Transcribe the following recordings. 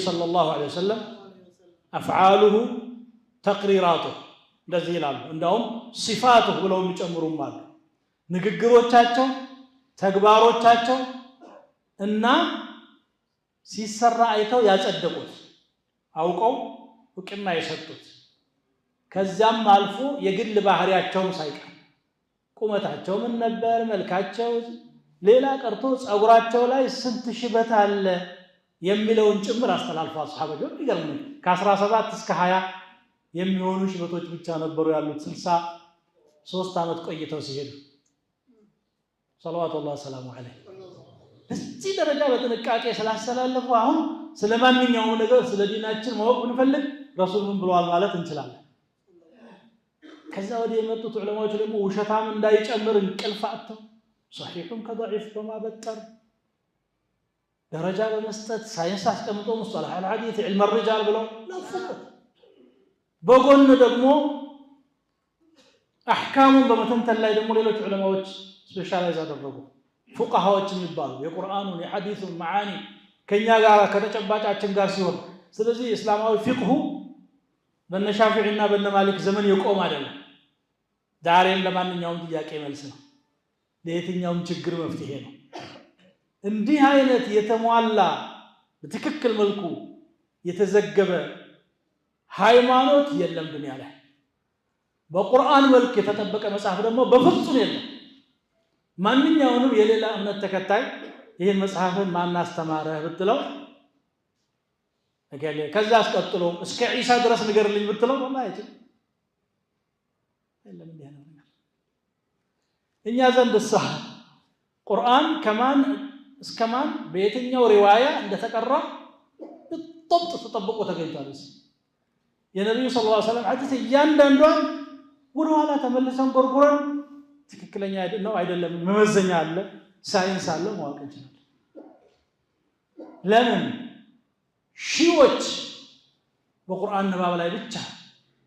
ሰለላሁ ዐለይሂ ወሰለም አፍዓሉሁ ተቅሪራቱሁ እንደዚህ ይላሉ። እንደውም ሲፋቱ ብለው የሚጨምሩም አሉ። ንግግሮቻቸው፣ ተግባሮቻቸው እና ሲሰራ አይተው ያጸደቁት አውቀው እውቅና የሰጡት ከዚያም አልፎ የግል ባህሪያቸውን ሳይቀር ቁመታቸው ምን ነበር፣ መልካቸው፣ ሌላ ቀርቶ ጸጉራቸው ላይ ስንት ሽበት አለ የሚለውን ጭምር አስተላልፈዋል። ሰሃቦች ይገርም ከ17 እስከ 20 የሚሆኑ ሽበቶች ብቻ ነበሩ ያሉት 63 ዓመት ቆይተው ሲሄዱ ሰለዋቱላሂ ወሰላሙ ዐለይሂ በዚህ ደረጃ በጥንቃቄ ስላስተላለፉ አሁን ስለማንኛውም ነገር ስለ ዲናችን ማወቅ ብንፈልግ ረሱል ምን ብለዋል ማለት እንችላለን። ከዛ ወዲህ የመጡት ዑለማዎች ደግሞ ውሸታም እንዳይጨምር እንቅልፍ አጥተው ሷሂሁን ከضعيف በማበጠር ደረጃ በመስጠት ሳይንስ አስቀምጦ ሙስጠላህ አልሐዲስ ዒልም الرجال ብለው ለፉት በጎን ደግሞ አህካሙን በመተንተን ላይ ደግሞ ሌሎች ዑለማዎች ስፔሻላይዝ አደረጉ። ፉቃሃዎች የሚባሉ የቁርአኑን የሐዲሱን መዓኒ ከኛ ጋር ከተጨባጫችን ጋር ሲሆን ስለዚህ እስላማዊ ፊቅሁ በነ ሻፊዒና በነ ማሊክ ዘመን የቆም አይደለም። ዛሬም ለማንኛውም ጥያቄ መልስ ነው፣ ለየትኛውም ችግር መፍትሄ ነው። እንዲህ አይነት የተሟላ በትክክል መልኩ የተዘገበ ሃይማኖት የለም ዱንያ ላይ። በቁርአን መልክ የተጠበቀ መጽሐፍ ደግሞ በፍጹም የለም። ማንኛውንም የሌላ እምነት ተከታይ ይህን መጽሐፍን ማን አስተማረህ ብትለው እገሌ፣ ከዛ አስቀጥሎ እስከ ዒሳ ድረስ ንገርልኝ ብትለው ወላሂ አይችልም። የለም እንዲህ ነው። እኛ ዘንድ ቁርአን ከማን እስከማን በየትኛው ሪዋያ እንደተቀራ بالضبط ተጠብቆ ተገኝቷል። የነብዩ ሰለላሁ ዐለይሂ ወሰለም ሐዲስ እያንዳንዷን ወደ ኋላ ተመልሰን ጎርጎረን ትክክለኛ ነው አይደለም መመዘኛ አለ፣ ሳይንስ አለ፣ ማወቅ እንችላለን። ለምን ሺዎች በቁርአን ንባብ ላይ ብቻ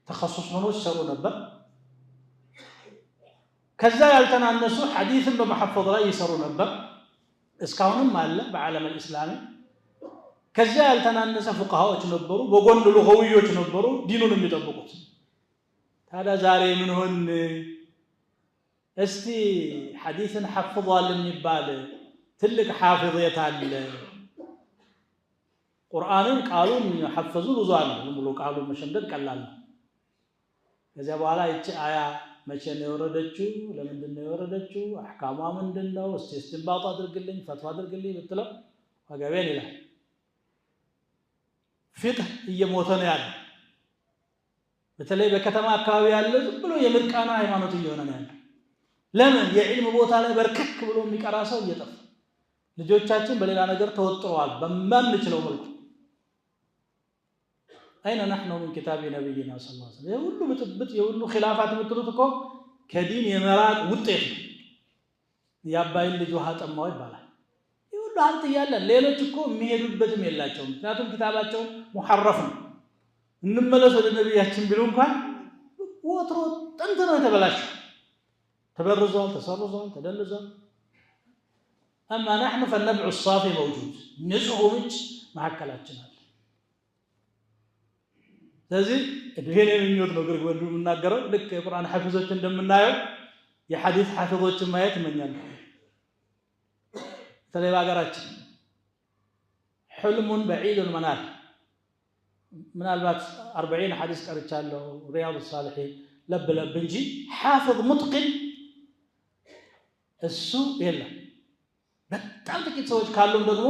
ተኸሱስ ሆነው ሲሰሩ ነበር። ከዛ ያልተናነሱ ሐዲስን በመሐፈዝ ላይ ይሰሩ ነበር። እስካሁንም አለ በዓለም እስላሚ። ከዛ ያልተናነሰ ፉቃሃዎች ነበሩ፣ በጎን ሉገዊዮች ነበሩ ዲኑን የሚጠብቁት። ታዲያ ዛሬ ምን ሆን? እስቲ ሐዲስን ሐፍዟል የሚባል ትልቅ ሐፊዝ የት አለ? ቁርአንን ቃሉን ሐፈዙ ብዙ አለ። ዝም ብሎ ቃሉን መሸምደድ ቀላል ነው። ከዚያ በኋላ ይቺ አያ መቼ ነው የወረደችው? ለምንድን ነው የወረደችው? አህካሟ ምንድነው? እስቲ እስቲንባጥ አድርግልኝ፣ ፈትዋ አድርግልኝ ብትለው ወገቤን ይላል። ፊቅህ እየሞተ ነው ያለው። በተለይ በከተማ አካባቢ ያለ ዝም ብሎ የምርቃና ሃይማኖት እየሆነ ነው ያለው። ለምን? የዕልም ቦታ ላይ በርከክ ብሎ የሚቀራ ሰው እየጠፋ፣ ልጆቻችን በሌላ ነገር ተወጥረዋል በማንችለው መልኩ። አይነ ነሕኑ ምን ኪታቢ ነቢይና ሰለላሁ ዐለይሂ ወሰለም። የሁሉ ብጥብጥ የሁሉ ኺላፋት የምትሉት እኮ ከዲን የመራቅ ውጤት ነው። የአባይን ልጅ ውሃ ጠማው ይባላል። የሁሉ ሀብት እያለን ሌሎች እኮ የሚሄዱበትም የላቸውም። ምክንያቱም ኪታባቸው ሙሐረፍ ነው። እንመለስ ወደ ነቢያችን ቢሉ እንኳን ወትሮ ጥንት ነው የተበላሸው፣ ተበርዟል፣ ተሰርዟል፣ ተደልዟል። አማ ነሕኑ ፈነብዑ ሳፊ መውጁድ፣ ንጹሑ ምንጭ መካከላችን አለ። ስለዚህ እድሜን የሚወት ነው ግርግ ወንዱ የምናገረው። ልክ የቁርአን ሐፊዞች እንደምናየው የሐዲስ ሐፊዞችን ማየት እመኛለሁ። በተለይ በሀገራችን ሕልሙን በዒዱል መናል ምናልባት 40 ሐዲስ ቀርቻለሁ ሪያዱ ሳሊሒን ለብ ለብ እንጂ ሐፊዝ ሙትቂን እሱ የለም። በጣም ጥቂት ሰዎች ካሉም ደግሞ